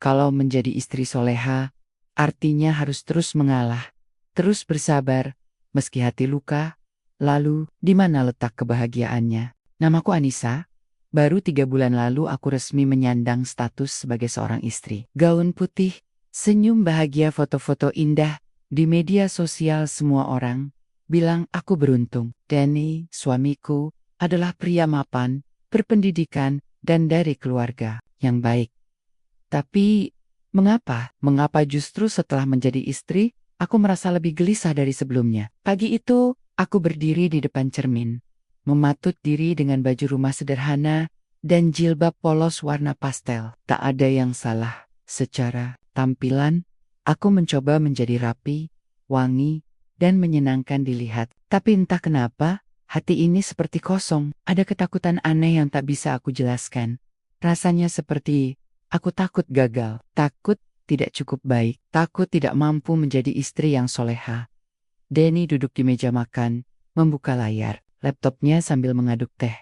Kalau menjadi istri soleha, artinya harus terus mengalah, terus bersabar, meski hati luka. Lalu, di mana letak kebahagiaannya? Namaku Anissa. Baru 3 bulan lalu aku resmi menyandang status sebagai seorang istri. Gaun putih, senyum bahagia, foto-foto indah. Di media sosial semua orang bilang aku beruntung. Danny, suamiku, adalah pria mapan, berpendidikan, dan dari keluarga yang baik. Tapi, mengapa? Mengapa justru setelah menjadi istri, aku merasa lebih gelisah dari sebelumnya? Pagi itu, aku berdiri di depan cermin, mematut diri dengan baju rumah sederhana dan jilbab polos warna pastel. Tak ada yang salah. Secara tampilan, aku mencoba menjadi rapi, wangi, dan menyenangkan dilihat. Tapi entah kenapa, hati ini seperti kosong. Ada ketakutan aneh yang tak bisa aku jelaskan. Rasanya seperti aku takut gagal, takut tidak cukup baik, takut tidak mampu menjadi istri yang soleha. Danny duduk di meja makan, membuka layar laptopnya sambil mengaduk teh.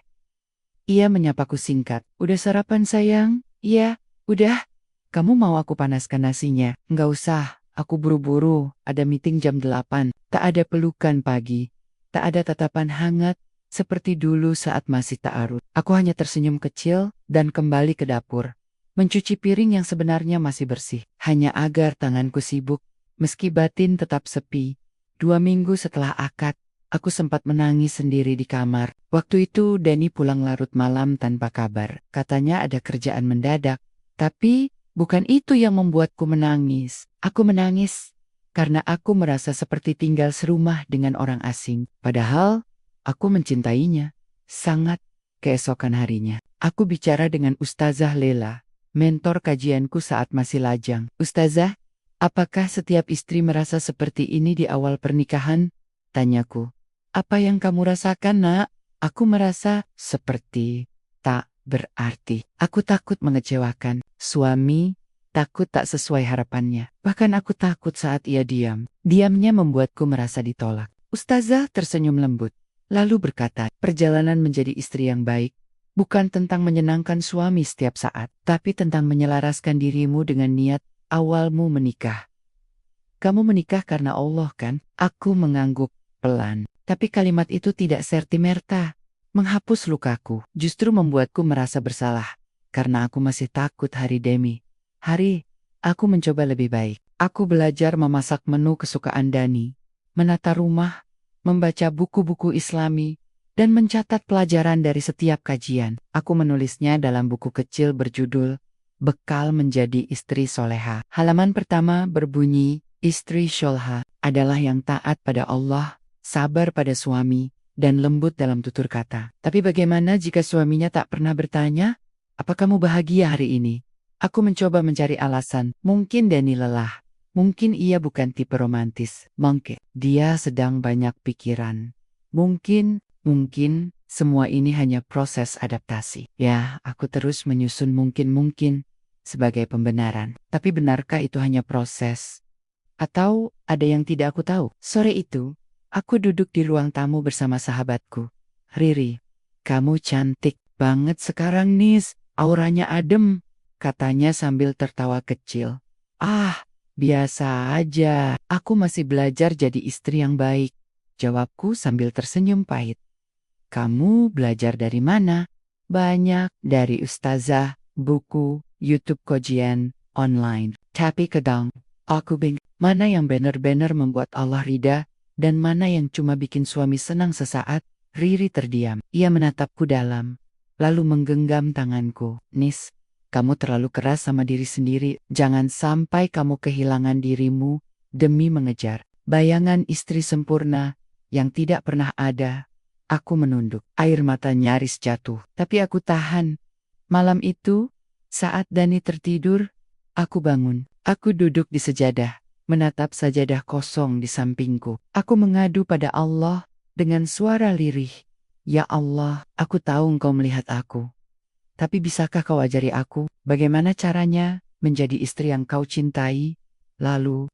Ia menyapaku singkat. Udah sarapan sayang? Iya, udah. Kamu mau aku panaskan nasinya? Nggak usah, aku buru-buru, ada meeting jam 8. Tak ada pelukan pagi, tak ada tatapan hangat, seperti dulu saat masih ta'aruf. Aku hanya tersenyum kecil dan kembali ke dapur, mencuci piring yang sebenarnya masih bersih, hanya agar tanganku sibuk, meski batin tetap sepi. 2 minggu setelah akad, aku sempat menangis sendiri di kamar. Waktu itu Danny pulang larut malam tanpa kabar. Katanya ada kerjaan mendadak. Tapi bukan itu yang membuatku menangis. Aku menangis karena aku merasa seperti tinggal serumah dengan orang asing. Padahal aku mencintainya sangat. Keesokan harinya, aku bicara dengan Ustazah Lela, mentor kajianku saat masih lajang. Ustazah, apakah setiap istri merasa seperti ini di awal pernikahan? Tanyaku. Apa yang kamu rasakan, nak? Aku merasa seperti tak berarti. Aku takut mengecewakan suami, takut tak sesuai harapannya. Bahkan aku takut saat ia diam. Diamnya membuatku merasa ditolak. Ustazah tersenyum lembut, lalu berkata, perjalanan menjadi istri yang baik bukan tentang menyenangkan suami setiap saat, tapi tentang menyelaraskan dirimu dengan niat awalmu menikah. Kamu menikah karena Allah, kan? Aku mengangguk pelan. Tapi kalimat itu tidak serta-merta menghapus lukaku, justru membuatku merasa bersalah. Karena aku masih takut hari demi hari, aku mencoba lebih baik. Aku belajar memasak menu kesukaan Danny, menata rumah, membaca buku-buku Islami, dan mencatat pelajaran dari setiap kajian. Aku menulisnya dalam buku kecil berjudul Bekal Menjadi Istri Soleha. Halaman pertama berbunyi, istri soleha adalah yang taat pada Allah, sabar pada suami, dan lembut dalam tutur kata. Tapi bagaimana jika suaminya tak pernah bertanya, apa kamu bahagia hari ini? Aku mencoba mencari alasan. Mungkin Danny lelah. Mungkin ia bukan tipe romantis. Mungkin dia sedang banyak pikiran. Mungkin semua ini hanya proses adaptasi. Ya, aku terus menyusun mungkin sebagai pembenaran. Tapi benarkah itu hanya proses? Atau ada yang tidak aku tahu? Sore itu, aku duduk di ruang tamu bersama sahabatku. Riri, kamu cantik banget sekarang, Nis. Auranya adem, katanya sambil tertawa kecil. Ah, biasa aja. Aku masih belajar jadi istri yang baik, jawabku sambil tersenyum pahit. Kamu belajar dari mana? Banyak, dari ustazah, buku, YouTube kajian, online. Tapi kadang, aku bingung mana yang benar-benar membuat Allah ridha, dan mana yang cuma bikin suami senang sesaat. Riri terdiam. Ia menatapku dalam, lalu menggenggam tanganku. Nis, kamu terlalu keras sama diri sendiri. Jangan sampai kamu kehilangan dirimu demi mengejar bayangan istri sempurna yang tidak pernah ada. Aku menunduk. Air mata nyaris jatuh. Tapi aku tahan. Malam itu, saat Danny tertidur, aku bangun. Aku duduk di sejadah, menatap sajadah kosong di sampingku. Aku mengadu pada Allah dengan suara lirih. Ya Allah, aku tahu Engkau melihat aku. Tapi bisakah Kau ajari aku bagaimana caranya menjadi istri yang Kau cintai? Lalu,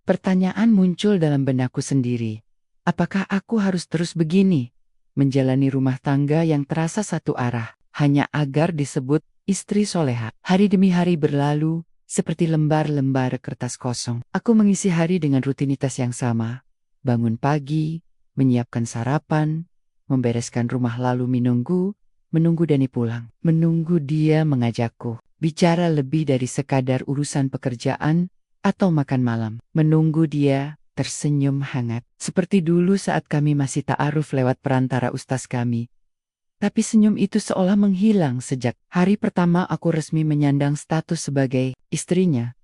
pertanyaan muncul dalam benakku sendiri. Apakah aku harus terus begini, menjalani rumah tangga yang terasa satu arah, hanya agar disebut istri soleha? Hari demi hari berlalu, seperti lembar-lembar kertas kosong. Aku mengisi hari dengan rutinitas yang sama. Bangun pagi, menyiapkan sarapan, membereskan rumah lalu menunggu Dani pulang. Menunggu dia mengajakku bicara lebih dari sekadar urusan pekerjaan atau makan malam. Menunggu dia tersenyum hangat. Seperti dulu saat kami masih ta'aruf lewat perantara ustaz kami. Tapi senyum itu seolah menghilang sejak hari pertama aku resmi menyandang status sebagai istrinya.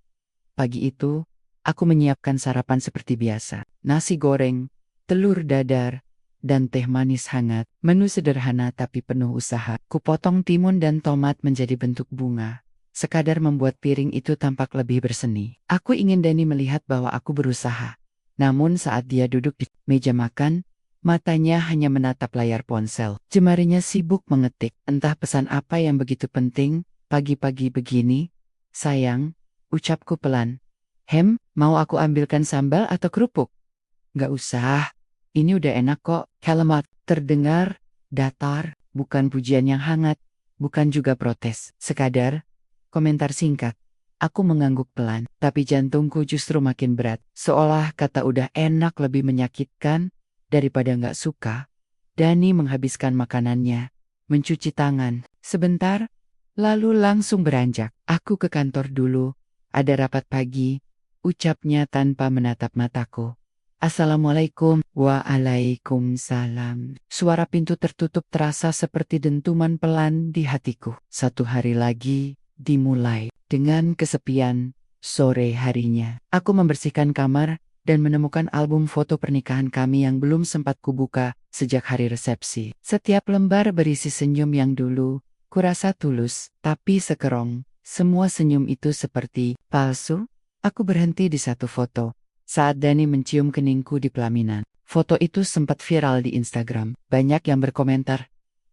Pagi itu, aku menyiapkan sarapan seperti biasa. Nasi goreng, telur dadar, dan teh manis hangat. Menu sederhana tapi penuh usaha. Kupotong timun dan tomat menjadi bentuk bunga. Sekadar membuat piring itu tampak lebih berseni. Aku ingin Dani melihat bahwa aku berusaha. Namun saat dia duduk di meja makan, matanya hanya menatap layar ponsel. Jemarinya sibuk mengetik. Entah pesan apa yang begitu penting, pagi-pagi begini. Sayang, ucapku pelan. Mau aku ambilkan sambal atau kerupuk? Gak usah, ini udah enak kok. Kalimat terdengar datar, bukan pujian yang hangat, bukan juga protes. Sekadar komentar singkat. Aku mengangguk pelan, tapi jantungku justru makin berat. Seolah kata udah enak lebih menyakitkan daripada nggak suka. Dani menghabiskan makanannya, mencuci tangan sebentar, lalu langsung beranjak. Aku ke kantor dulu, ada rapat pagi, ucapnya tanpa menatap mataku. Assalamualaikum. Waalaikumsalam. Suara pintu tertutup terasa seperti dentuman pelan di hatiku. Satu hari lagi dimulai. Dengan kesepian, sore harinya, aku membersihkan kamar dan menemukan album foto pernikahan kami yang belum sempat kubuka sejak hari resepsi. Setiap lembar berisi senyum yang dulu kurasa tulus, tapi sekerong, semua senyum itu seperti palsu. Aku berhenti di satu foto, saat Dani mencium keningku di pelaminan. Foto itu sempat viral di Instagram. Banyak yang berkomentar,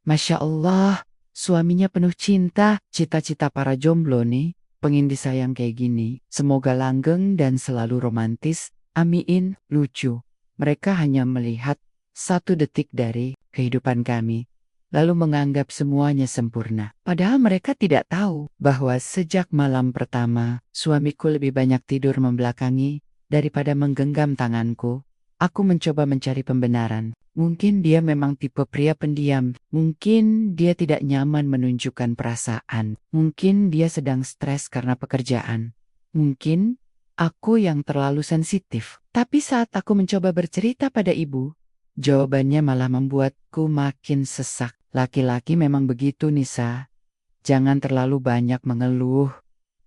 Masya Allah, suaminya penuh cinta, cita-cita para jomblo nih, pengen disayang kayak gini. Semoga langgeng dan selalu romantis. Amin. Lucu. Mereka hanya melihat 1 detik dari kehidupan kami, lalu menganggap semuanya sempurna. Padahal mereka tidak tahu bahwa sejak malam pertama, suamiku lebih banyak tidur membelakangi daripada menggenggam tanganku. Aku mencoba mencari pembenaran. Mungkin dia memang tipe pria pendiam. Mungkin dia tidak nyaman menunjukkan perasaan. Mungkin dia sedang stres karena pekerjaan. Mungkin aku yang terlalu sensitif. Tapi saat aku mencoba bercerita pada ibu, jawabannya malah membuatku makin sesak. Laki-laki memang begitu, Nisa. Jangan terlalu banyak mengeluh.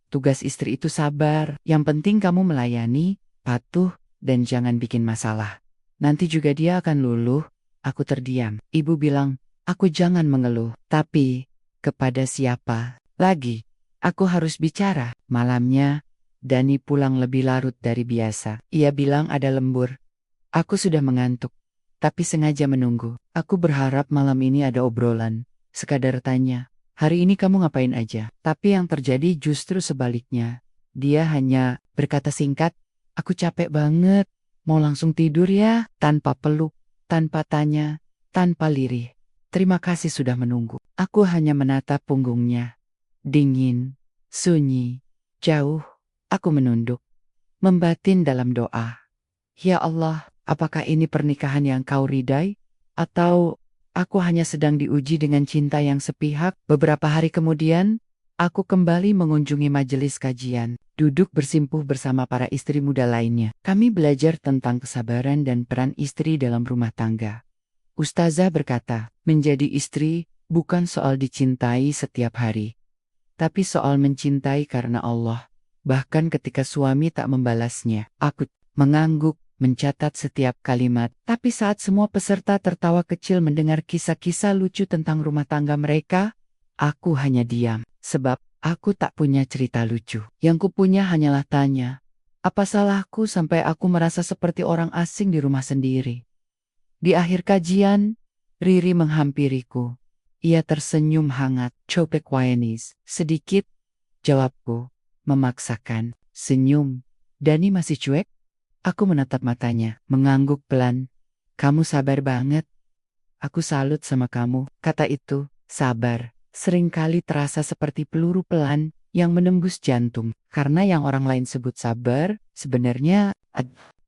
Tugas istri itu sabar. Yang penting kamu melayani, patuh, dan jangan bikin masalah. Nanti juga dia akan luluh. Aku terdiam. Ibu bilang, aku jangan mengeluh. Tapi, kepada siapa lagi aku harus bicara? Malamnya, Dani pulang lebih larut dari biasa. Ia bilang ada lembur. Aku sudah mengantuk, tapi sengaja menunggu. Aku berharap malam ini ada obrolan. Sekadar tanya, hari ini kamu ngapain aja? Tapi yang terjadi justru sebaliknya. Dia hanya berkata singkat, aku capek banget. Mau langsung tidur ya? Tanpa peluk, tanpa tanya, tanpa lirih. Terima kasih sudah menunggu. Aku hanya menatap punggungnya. Dingin, sunyi, jauh. Aku menunduk, membatin dalam doa. Ya Allah, apakah ini pernikahan yang kau ridai? Atau aku hanya sedang diuji dengan cinta yang sepihak? Beberapa hari kemudian, aku kembali mengunjungi majelis kajian, duduk bersimpuh bersama para istri muda lainnya. Kami belajar tentang kesabaran dan peran istri dalam rumah tangga. Ustazah berkata, menjadi istri bukan soal dicintai setiap hari, tapi soal mencintai karena Allah. Bahkan ketika suami tak membalasnya, aku mengangguk, mencatat setiap kalimat. Tapi saat semua peserta tertawa kecil mendengar kisah-kisah lucu tentang rumah tangga mereka, aku hanya diam. Sebab aku tak punya cerita lucu. Yang kupunya hanyalah tanya, apa salahku sampai aku merasa seperti orang asing di rumah sendiri? Di akhir kajian, Riri menghampiriku. Ia tersenyum hangat. Copek Wayanis. Sedikit, jawabku. Memaksakan. Senyum. Dani masih cuek? Aku menatap matanya, mengangguk pelan. Kamu sabar banget. Aku salut sama kamu. Kata itu, sabar, seringkali terasa seperti peluru pelan yang menembus jantung. Karena yang orang lain sebut sabar, sebenarnya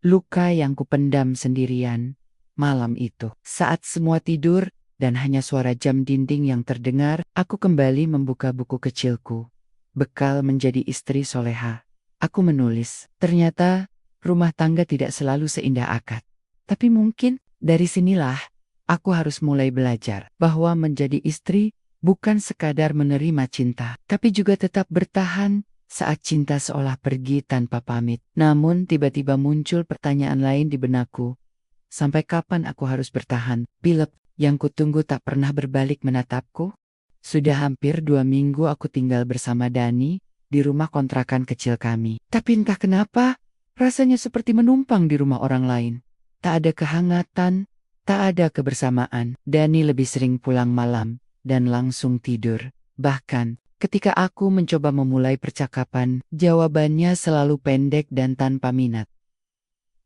luka yang kupendam sendirian. Malam itu, saat semua tidur dan hanya suara jam dinding yang terdengar, aku kembali membuka buku kecilku. Bekal menjadi istri soleha. Aku menulis, ternyata rumah tangga tidak selalu seindah akad. Tapi mungkin dari sinilah aku harus mulai belajar bahwa menjadi istri bukan sekadar menerima cinta, tapi juga tetap bertahan saat cinta seolah pergi tanpa pamit. Namun tiba-tiba muncul pertanyaan lain di benakku. Sampai kapan aku harus bertahan? Bila yang kutunggu tak pernah berbalik menatapku? Sudah hampir 2 minggu aku tinggal bersama Dani di rumah kontrakan kecil kami. Tapi entah kenapa, rasanya seperti menumpang di rumah orang lain. Tak ada kehangatan, tak ada kebersamaan. Dani lebih sering pulang malam dan langsung tidur. Bahkan, ketika aku mencoba memulai percakapan, jawabannya selalu pendek dan tanpa minat.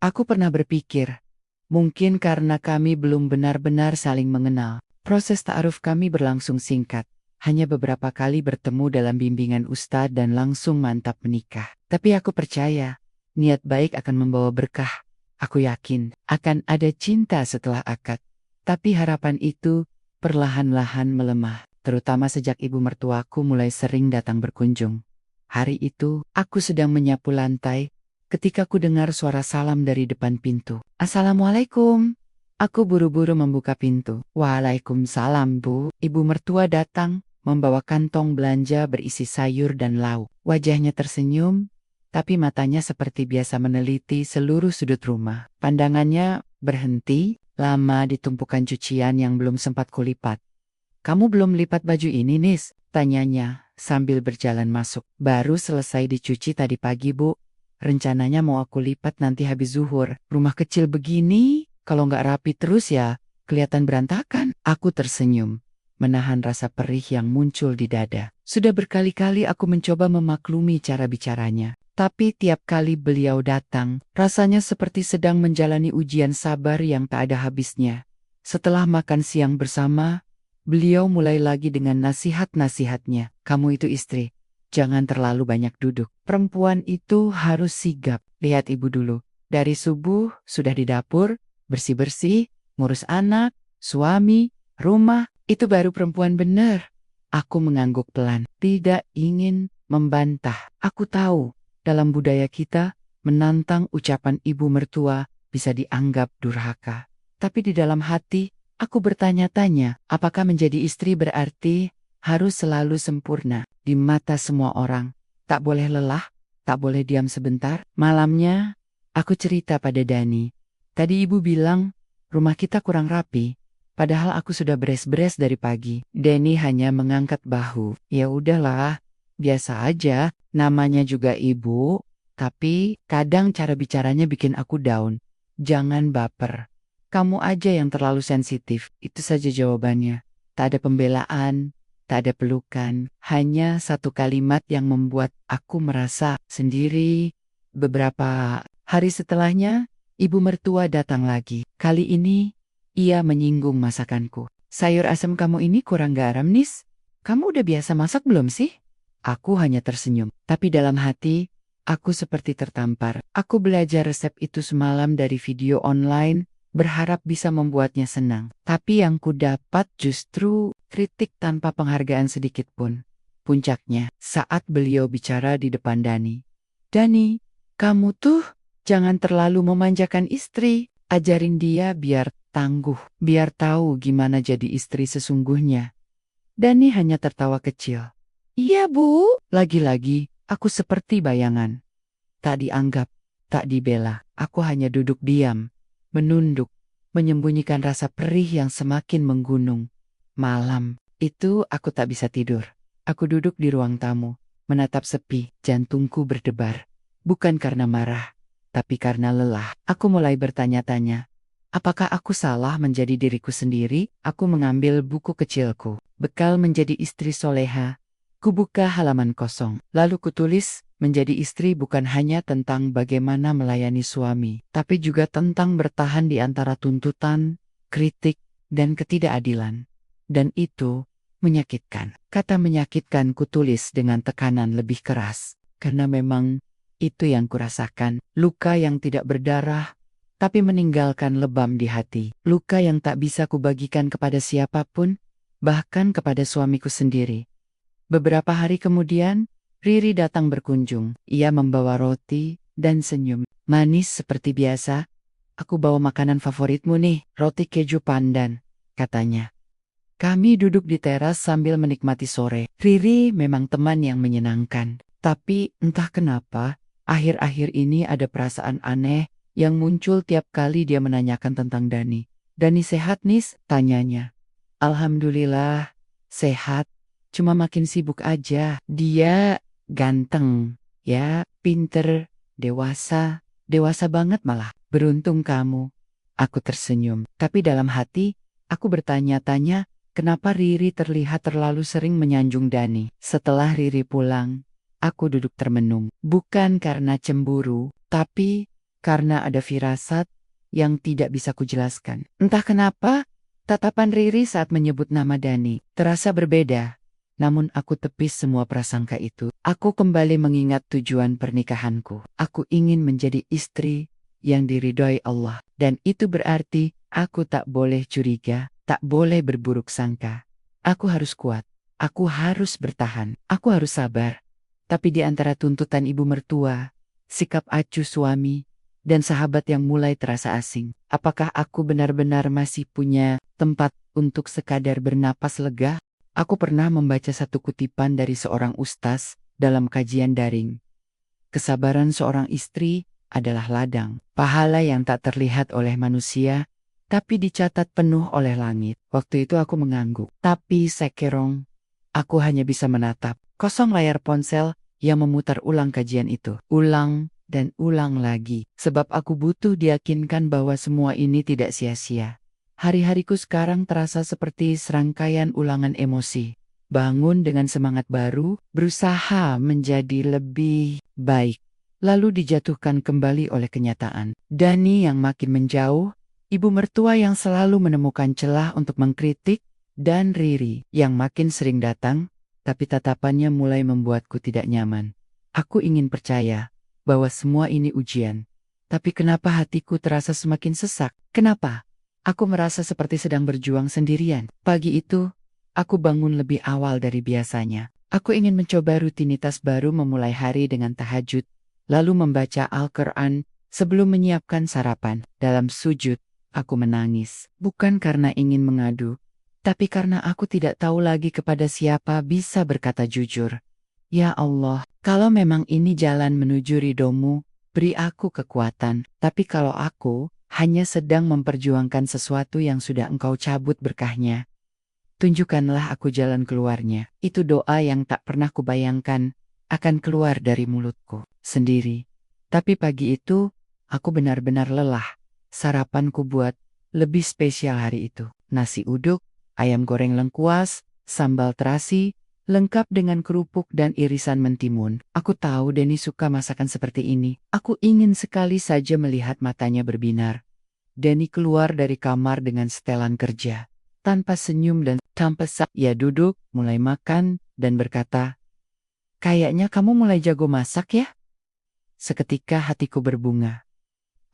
Aku pernah berpikir, mungkin karena kami belum benar-benar saling mengenal. Proses ta'aruf kami berlangsung singkat. Hanya beberapa kali bertemu dalam bimbingan ustadz dan langsung mantap menikah. Tapi aku percaya, niat baik akan membawa berkah. Aku yakin akan ada cinta setelah akad. Tapi harapan itu perlahan-lahan melemah. Terutama sejak ibu mertuaku mulai sering datang berkunjung. Hari itu, aku sedang menyapu lantai, ketika ku dengar suara salam dari depan pintu. Assalamualaikum. Aku buru-buru membuka pintu. Waalaikumsalam, Bu. Ibu mertua datang, membawa kantong belanja berisi sayur dan lauk. Wajahnya tersenyum, tapi matanya seperti biasa meneliti seluruh sudut rumah. Pandangannya berhenti, lama di tumpukan cucian yang belum sempat kulipat. Kamu belum lipat baju ini, Nis? Tanyanya sambil berjalan masuk. Baru selesai dicuci tadi pagi, Bu. Rencananya mau aku lipat nanti habis zuhur. Rumah kecil begini, kalau nggak rapi terus ya, kelihatan berantakan. Aku tersenyum, menahan rasa perih yang muncul di dada. Sudah berkali-kali aku mencoba memaklumi cara bicaranya. Tapi tiap kali beliau datang, rasanya seperti sedang menjalani ujian sabar yang tak ada habisnya. Setelah makan siang bersama, beliau mulai lagi dengan nasihat-nasihatnya. Kamu itu istri, jangan terlalu banyak duduk. Perempuan itu harus sigap. Lihat ibu dulu, dari subuh sudah di dapur, bersih-bersih, ngurus anak, suami, rumah, itu baru perempuan benar. Aku mengangguk pelan, tidak ingin membantah. Aku tahu, dalam budaya kita, menantang ucapan ibu mertua bisa dianggap durhaka. Tapi di dalam hati, aku bertanya-tanya, apakah menjadi istri berarti harus selalu sempurna di mata semua orang? Tak boleh lelah, tak boleh diam sebentar. Malamnya, aku cerita pada Dani. Tadi ibu bilang, rumah kita kurang rapi. Padahal aku sudah beres-beres dari pagi. Dani hanya mengangkat bahu. Ya udahlah, biasa aja, namanya juga ibu. Tapi kadang cara bicaranya bikin aku down. Jangan baper. Kamu aja yang terlalu sensitif, itu saja jawabannya. Tak ada pembelaan, tak ada pelukan, hanya satu kalimat yang membuat aku merasa sendiri. Beberapa hari setelahnya, ibu mertua datang lagi. Kali ini, ia menyinggung masakanku. Sayur asam kamu ini kurang garam, Nis. Kamu udah biasa masak belum sih? Aku hanya tersenyum, tapi dalam hati, aku seperti tertampar. Aku belajar resep itu semalam dari video online, berharap bisa membuatnya senang. Tapi yang ku dapat justru kritik tanpa penghargaan sedikit pun. Puncaknya, saat beliau bicara di depan Dani. Dani, kamu tuh jangan terlalu memanjakan istri. Ajarin dia biar tangguh, biar tahu gimana jadi istri sesungguhnya. Dani hanya tertawa kecil. Iya, Bu. Lagi-lagi, aku seperti bayangan. Tak dianggap, tak dibela. Aku hanya duduk diam, menunduk, menyembunyikan rasa perih yang semakin menggunung. Malam itu aku tak bisa tidur. Aku duduk di ruang tamu, menatap sepi, jantungku berdebar. Bukan karena marah, tapi karena lelah. Aku mulai bertanya-tanya, apakah aku salah menjadi diriku sendiri? Aku mengambil buku kecilku, Bekal Menjadi Istri Soleha. Kubuka halaman kosong, lalu kutulis, menjadi istri bukan hanya tentang bagaimana melayani suami, tapi juga tentang bertahan di antara tuntutan, kritik, dan ketidakadilan. Dan itu menyakitkan. Kata menyakitkan kutulis dengan tekanan lebih keras. karena memang itu yang kurasakan. Luka yang tidak berdarah, tapi meninggalkan lebam di hati. Luka yang tak bisa kubagikan kepada siapapun, bahkan kepada suamiku sendiri. Beberapa hari kemudian, Riri datang berkunjung. Ia membawa roti dan senyum. Manis seperti biasa. Aku bawa makanan favoritmu nih, roti keju pandan, katanya. Kami duduk di teras sambil menikmati sore. Riri memang teman yang menyenangkan. Tapi entah kenapa, akhir-akhir ini ada perasaan aneh yang muncul tiap kali dia menanyakan tentang Dani. Dani sehat, Nis? Tanyanya. Alhamdulillah, sehat. Cuma makin sibuk aja. Dia ganteng, ya, pinter, dewasa banget malah. Beruntung kamu. Aku tersenyum. Tapi dalam hati, aku bertanya-tanya, kenapa Riri terlihat terlalu sering menyanjung Dani? Setelah Riri pulang, aku duduk termenung. Bukan karena cemburu, tapi karena ada firasat yang tidak bisa kujelaskan. Entah kenapa, tatapan Riri saat menyebut nama Dani terasa berbeda. Namun aku tepis semua prasangka itu. Aku kembali mengingat tujuan pernikahanku. Aku ingin menjadi istri yang diridhoi Allah. Dan itu berarti aku tak boleh curiga, tak boleh berburuk sangka. Aku harus kuat. Aku harus bertahan. Aku harus sabar. Tapi di antara tuntutan ibu mertua, sikap acuh suami, dan sahabat yang mulai terasa asing, apakah aku benar-benar masih punya tempat untuk sekadar bernapas lega? Aku pernah membaca satu kutipan dari seorang ustaz dalam kajian daring. Kesabaran seorang istri adalah ladang, pahala yang tak terlihat oleh manusia, tapi dicatat penuh oleh langit. Waktu itu aku mengangguk, tapi sekerong, aku hanya bisa menatap kosong layar ponsel yang memutar ulang kajian itu. Ulang dan ulang lagi, sebab aku butuh diyakinkan bahwa semua ini tidak sia-sia. Hari-hariku sekarang terasa seperti serangkaian ulangan emosi. Bangun dengan semangat baru, berusaha menjadi lebih baik. Lalu dijatuhkan kembali oleh kenyataan. Dani yang makin menjauh, ibu mertua yang selalu menemukan celah untuk mengkritik, dan Riri yang makin sering datang, tapi tatapannya mulai membuatku tidak nyaman. Aku ingin percaya bahwa semua ini ujian. Tapi kenapa hatiku terasa semakin sesak? Kenapa? Aku merasa seperti sedang berjuang sendirian. Pagi itu, aku bangun lebih awal dari biasanya. Aku ingin mencoba rutinitas baru, memulai hari dengan tahajud, lalu membaca Al-Quran sebelum menyiapkan sarapan. Dalam sujud, aku menangis. Bukan karena ingin mengadu, tapi karena aku tidak tahu lagi kepada siapa bisa berkata jujur. Ya Allah, kalau memang ini jalan menuju ridho-Mu, beri aku kekuatan. Tapi kalau aku hanya sedang memperjuangkan sesuatu yang sudah Engkau cabut berkahnya, tunjukkanlah aku jalan keluarnya. Itu doa yang tak pernah kubayangkan akan keluar dari mulutku sendiri. Tapi pagi itu, aku benar-benar lelah. Sarapanku buat lebih spesial hari itu. Nasi uduk, ayam goreng lengkuas, sambal terasi, lengkap dengan kerupuk dan irisan mentimun. Aku tahu Deni suka masakan seperti ini. Aku ingin sekali saja melihat matanya berbinar. Deni keluar dari kamar dengan setelan kerja. Tanpa senyum dan tanpa ia duduk, mulai makan, dan berkata, "Kayaknya kamu mulai jago masak ya?" Seketika hatiku berbunga.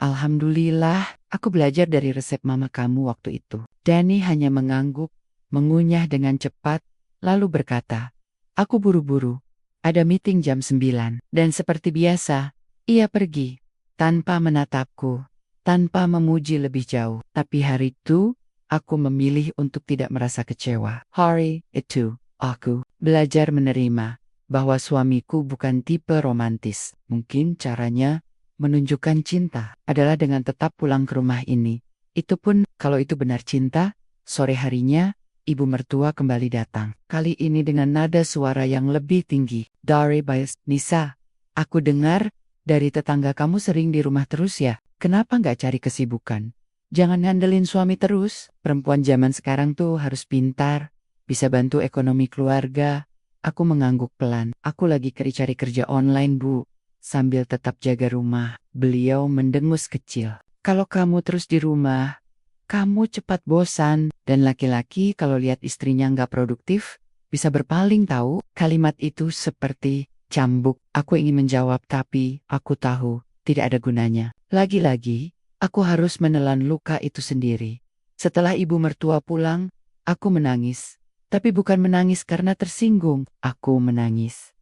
Alhamdulillah, aku belajar dari resep mama kamu waktu itu. Dani hanya mengangguk, mengunyah dengan cepat, lalu berkata, "Aku buru-buru, ada meeting jam 9. Dan seperti biasa, ia pergi, tanpa menatapku, tanpa memuji lebih jauh. Tapi hari itu, aku memilih untuk tidak merasa kecewa. Hari itu, aku belajar menerima bahwa suamiku bukan tipe romantis. Mungkin caranya menunjukkan cinta adalah dengan tetap pulang ke rumah ini. Itu pun kalau itu benar cinta. Sore harinya, ibu mertua kembali datang. Kali ini dengan nada suara yang lebih tinggi. "Dari Bias, Nisa, aku dengar dari tetangga kamu sering di rumah terus ya. Kenapa nggak cari kesibukan? Jangan ngandelin suami terus. Perempuan zaman sekarang tuh harus pintar, bisa bantu ekonomi keluarga." Aku mengangguk pelan. "Aku lagi cari kerja online, Bu, sambil tetap jaga rumah." Beliau mendengus kecil. "Kalau kamu terus di rumah, kamu cepat bosan, dan laki-laki kalau lihat istrinya nggak produktif, bisa berpaling tahu." Kalimat itu seperti Cambuk, aku ingin menjawab tapi aku tahu tidak ada gunanya. Lagi-lagi, aku harus menelan luka itu sendiri. Setelah ibu mertua pulang, aku menangis. Tapi bukan menangis karena tersinggung, aku menangis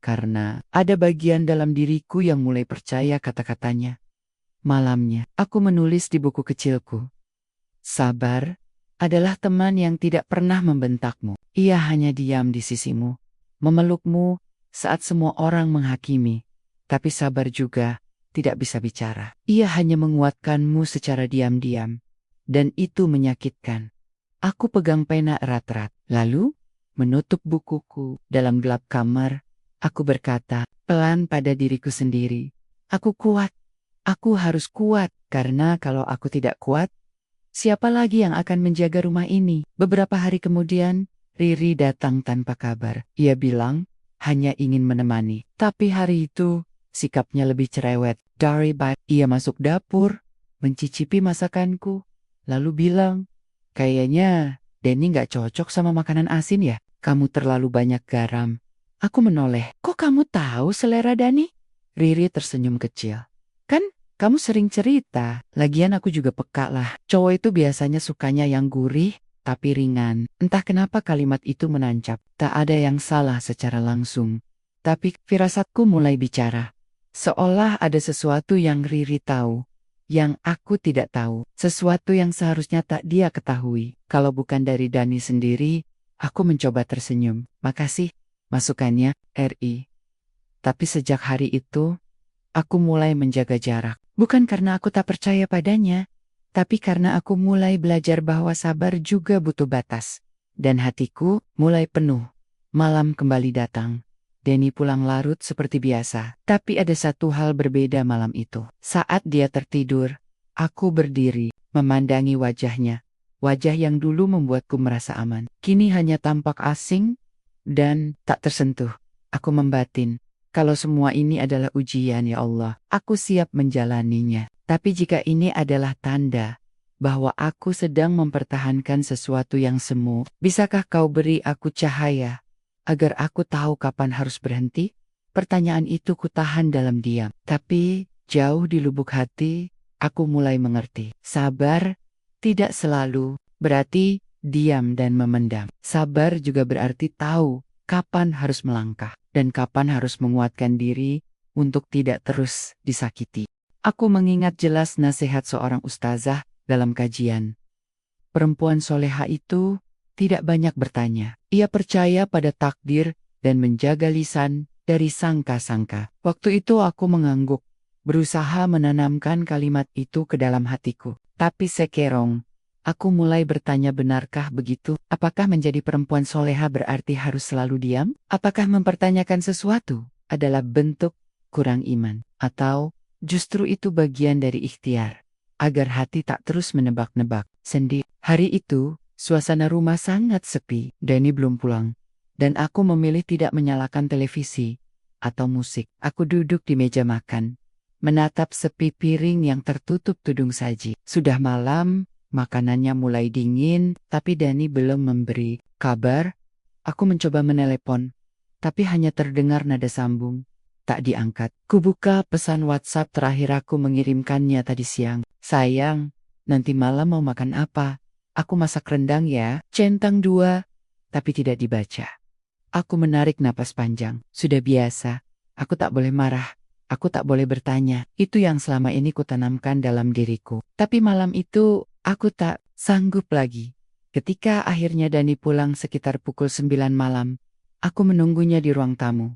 karena ada bagian dalam diriku yang mulai percaya kata-katanya. Malamnya, aku menulis di buku kecilku. Sabar adalah teman yang tidak pernah membentakmu. Ia hanya diam di sisimu, memelukmu saat semua orang menghakimi. Tapi sabar juga tidak bisa bicara. Ia hanya menguatkanmu secara diam-diam. Dan itu menyakitkan. Aku pegang pena erat-erat, lalu menutup bukuku dalam gelap kamar. Aku berkata pelan pada diriku sendiri, aku kuat. Aku harus kuat, karena kalau aku tidak kuat, siapa lagi yang akan menjaga rumah ini? Beberapa hari kemudian, Riri datang tanpa kabar. Ia bilang, hanya ingin menemani. Tapi hari itu, sikapnya lebih cerewet. Ia masuk dapur, mencicipi masakanku, lalu bilang, kayaknya Denny gak cocok sama makanan asin ya? Kamu terlalu banyak garam. Aku menoleh, kok kamu tahu selera Dani? Riri tersenyum kecil. Kan kamu sering cerita, lagian aku juga peka lah. Cowok itu biasanya sukanya yang gurih, tapi ringan. Entah kenapa kalimat itu menancap. Tak ada yang salah secara langsung. Tapi firasatku mulai bicara. Seolah ada sesuatu yang Riri tahu, yang aku tidak tahu. Sesuatu yang seharusnya tak dia ketahui. Kalau bukan dari Dani sendiri, aku mencoba tersenyum. Makasih, masukannya, RI. Tapi sejak hari itu, aku mulai menjaga jarak. Bukan karena aku tak percaya padanya, tapi karena aku mulai belajar bahwa sabar juga butuh batas. Dan hatiku mulai penuh. Malam kembali datang. Denny pulang larut seperti biasa. Tapi ada satu hal berbeda malam itu. Saat dia tertidur, aku berdiri, memandangi wajahnya. Wajah yang dulu membuatku merasa aman. Kini hanya tampak asing dan tak tersentuh. Aku membatin. Kalau semua ini adalah ujian ya Allah, aku siap menjalaninya. Tapi jika ini adalah tanda bahwa aku sedang mempertahankan sesuatu yang semu, bisakah kau beri aku cahaya agar aku tahu kapan harus berhenti? Pertanyaan itu kutahan dalam diam. Tapi jauh di lubuk hati, aku mulai mengerti. Sabar tidak selalu berarti diam dan memendam. Sabar juga berarti tahu kapan harus melangkah. Dan kapan harus menguatkan diri untuk tidak terus disakiti. Aku mengingat jelas nasihat seorang ustazah dalam kajian. Perempuan soleha itu tidak banyak bertanya. Ia percaya pada takdir dan menjaga lisan dari sangka-sangka. Waktu itu aku mengangguk, berusaha menanamkan kalimat itu ke dalam hatiku. Tapi sekerong, aku mulai bertanya, benarkah begitu? Apakah menjadi perempuan soleha berarti harus selalu diam? Apakah mempertanyakan sesuatu adalah bentuk kurang iman? Atau justru itu bagian dari ikhtiar, agar hati tak terus menebak-nebak sendiri? Hari itu, suasana rumah sangat sepi. Dani belum pulang. Dan aku memilih tidak menyalakan televisi atau musik. Aku duduk di meja makan, menatap sepi piring yang tertutup tudung saji. Sudah malam. Makanannya mulai dingin, tapi Dani belum memberi kabar. Aku mencoba menelepon, tapi hanya terdengar nada sambung. Tak diangkat. Kubuka pesan WhatsApp terakhir aku mengirimkannya tadi siang. Sayang, nanti malam mau makan apa? Aku masak rendang ya. Centang 2, tapi tidak dibaca. Aku menarik napas panjang. Sudah biasa. Aku tak boleh marah. Aku tak boleh bertanya. Itu yang selama ini kutanamkan dalam diriku. Tapi malam itu, aku tak sanggup lagi. Ketika akhirnya Dani pulang sekitar pukul 9 malam, aku menunggunya di ruang tamu.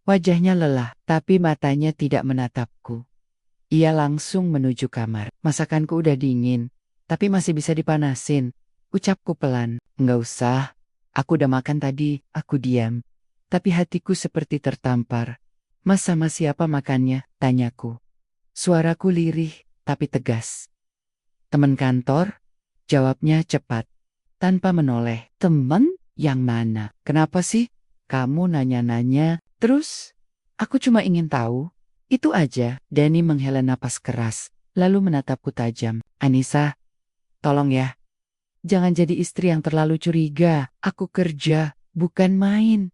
Wajahnya lelah, tapi matanya tidak menatapku. Ia langsung menuju kamar. Masakanku udah dingin, tapi masih bisa dipanasin. Ucapku pelan, enggak usah. Aku udah makan tadi, aku diam. Tapi hatiku seperti tertampar. Mas sama siapa makannya? Tanyaku. Suaraku lirih, tapi tegas. Teman kantor? Jawabnya cepat, tanpa menoleh. Teman? Yang mana? Kenapa sih? Kamu nanya-nanya terus? Aku cuma ingin tahu. Itu aja. Dani menghela napas keras, lalu menatapku tajam. Anissa, tolong ya. Jangan jadi istri yang terlalu curiga. Aku kerja, bukan main.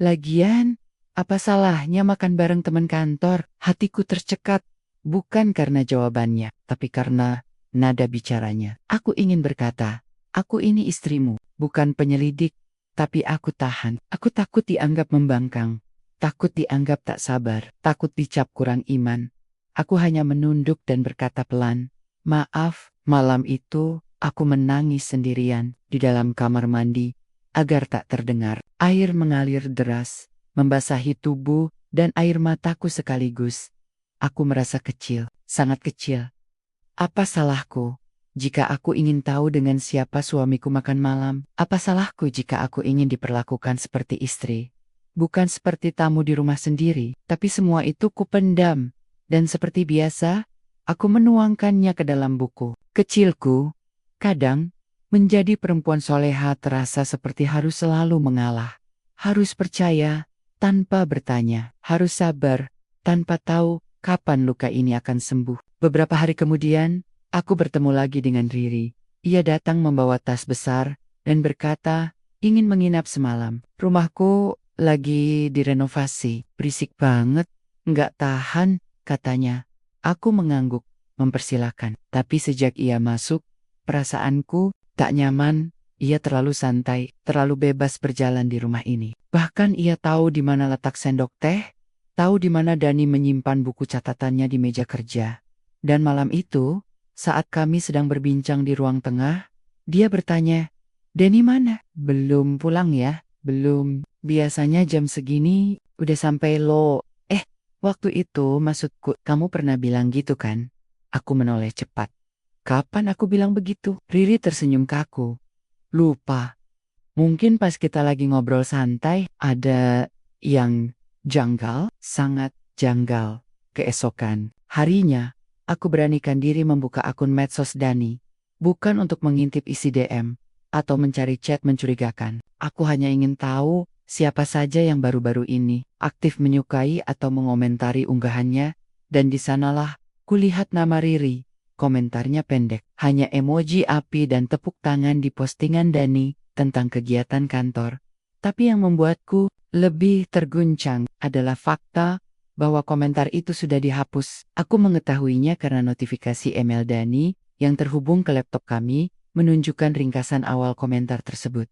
Lagian, Apa salahnya makan bareng teman kantor? Hatiku tercekat, bukan karena jawabannya, tapi karena nada bicaranya. Aku ingin berkata, aku ini istrimu, bukan penyelidik, tapi aku tahan. Aku takut dianggap membangkang, takut dianggap tak sabar, takut dicap kurang iman. Aku hanya menunduk dan berkata pelan, maaf. Malam itu, aku menangis sendirian di dalam kamar mandi, agar tak terdengar. Air mengalir deras, membasahi tubuh dan air mataku sekaligus. Aku merasa kecil, sangat kecil. Apa salahku jika aku ingin tahu dengan siapa suamiku makan malam? Apa salahku jika aku ingin diperlakukan seperti istri? Bukan seperti tamu di rumah sendiri, tapi semua itu kupendam. Dan seperti biasa, aku menuangkannya ke dalam buku. Kecilku, kadang, menjadi perempuan soleha terasa seperti harus selalu mengalah. Harus percaya, tanpa bertanya. Harus sabar, tanpa tahu kapan luka ini akan sembuh. Beberapa hari kemudian, aku bertemu lagi dengan Riri. Ia datang membawa tas besar dan berkata, ingin menginap semalam. Rumahku lagi direnovasi, berisik banget. Nggak tahan, katanya. Aku mengangguk, mempersilahkan. Tapi sejak ia masuk, perasaanku tak nyaman. Ia terlalu santai, terlalu bebas berjalan di rumah ini. Bahkan ia tahu di mana letak sendok teh, tahu di mana Dani menyimpan buku catatannya di meja kerja. Dan malam itu, saat kami sedang berbincang di ruang tengah, dia bertanya, Dani mana? Belum pulang ya? Belum. Biasanya jam segini udah sampai lo. Waktu itu maksudku, kamu pernah bilang gitu kan? Aku menoleh cepat. Kapan aku bilang begitu? Riri tersenyum kaku. Lupa. Mungkin pas kita lagi ngobrol santai, ada yang janggal, sangat janggal. Keesokan harinya, aku beranikan diri membuka akun medsos Dani. Bukan untuk mengintip isi DM, atau mencari chat mencurigakan. Aku hanya ingin tahu siapa saja yang baru-baru ini aktif menyukai atau mengomentari unggahannya, dan di sanalah kulihat nama Riri. Komentarnya pendek, hanya emoji api dan tepuk tangan di postingan Dani tentang kegiatan kantor. Tapi yang membuatku lebih terguncang adalah fakta bahwa komentar itu sudah dihapus. Aku mengetahuinya karena notifikasi email Dani yang terhubung ke laptop kami menunjukkan ringkasan awal komentar tersebut.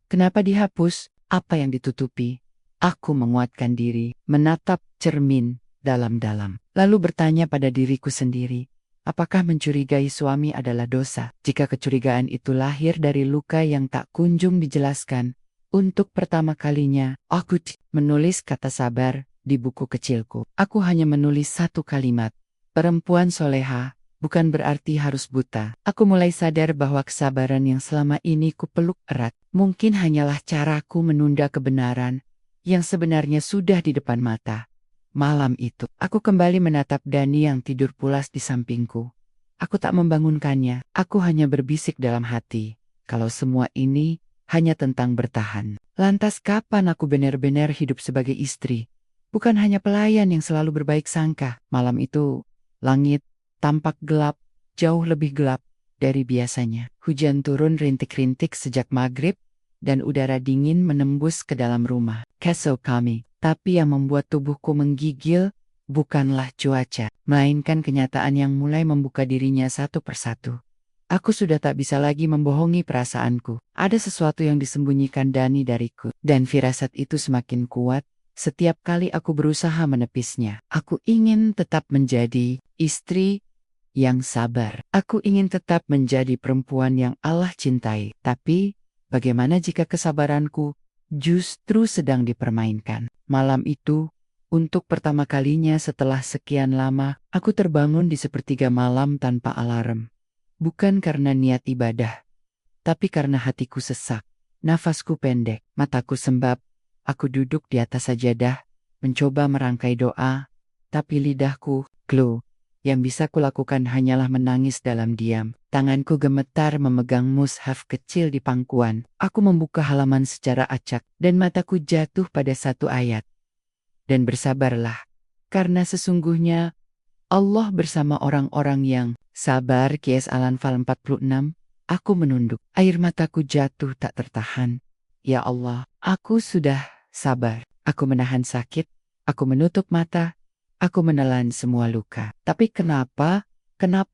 Kenapa dihapus? Apa yang ditutupi? Aku menguatkan diri, menatap cermin dalam-dalam. Lalu bertanya pada diriku sendiri, apakah mencurigai suami adalah dosa? Jika kecurigaan itu lahir dari luka yang tak kunjung dijelaskan, untuk pertama kalinya, aku menulis kata sabar di buku kecilku. Aku hanya menulis satu kalimat, perempuan soleha, bukan berarti harus buta. Aku mulai sadar bahwa kesabaran yang selama ini kupeluk erat, mungkin hanyalah caraku menunda kebenaran yang sebenarnya sudah di depan mata. Malam itu, aku kembali menatap Dani yang tidur pulas di sampingku. Aku tak membangunkannya, aku hanya berbisik dalam hati, kalau semua ini hanya tentang bertahan. Lantas kapan aku benar-benar hidup sebagai istri? Bukan hanya pelayan yang selalu berbaik sangka. Malam itu, langit tampak gelap, jauh lebih gelap dari biasanya. Hujan turun rintik-rintik sejak maghrib, dan udara dingin menembus ke dalam rumah. Keesok kami, tapi yang membuat tubuhku menggigil bukanlah cuaca, melainkan kenyataan yang mulai membuka dirinya satu persatu. Aku sudah tak bisa lagi membohongi perasaanku. Ada sesuatu yang disembunyikan Dani dariku, dan firasat itu semakin kuat setiap kali aku berusaha menepisnya. Aku ingin tetap menjadi istri yang sabar. Aku ingin tetap menjadi perempuan yang Allah cintai. Tapi, bagaimana jika kesabaranku justru sedang dipermainkan? Malam itu, untuk pertama kalinya setelah sekian lama, aku terbangun di sepertiga malam tanpa alarm. Bukan karena niat ibadah, tapi karena hatiku sesak, nafasku pendek, mataku sembab. Aku duduk di atas sajadah, mencoba merangkai doa, tapi lidahku glow. Yang bisa kulakukan hanyalah menangis dalam diam. Tanganku gemetar memegang mushaf kecil di pangkuan. Aku membuka halaman secara acak, dan mataku jatuh pada satu ayat. Dan bersabarlah, karena sesungguhnya Allah bersama orang-orang yang sabar. Qiyas Al-Anfal 46. Aku menunduk, air mataku jatuh tak tertahan. Ya Allah, aku sudah sabar. Aku menahan sakit, aku menutup mata, aku menelan semua luka. Tapi kenapa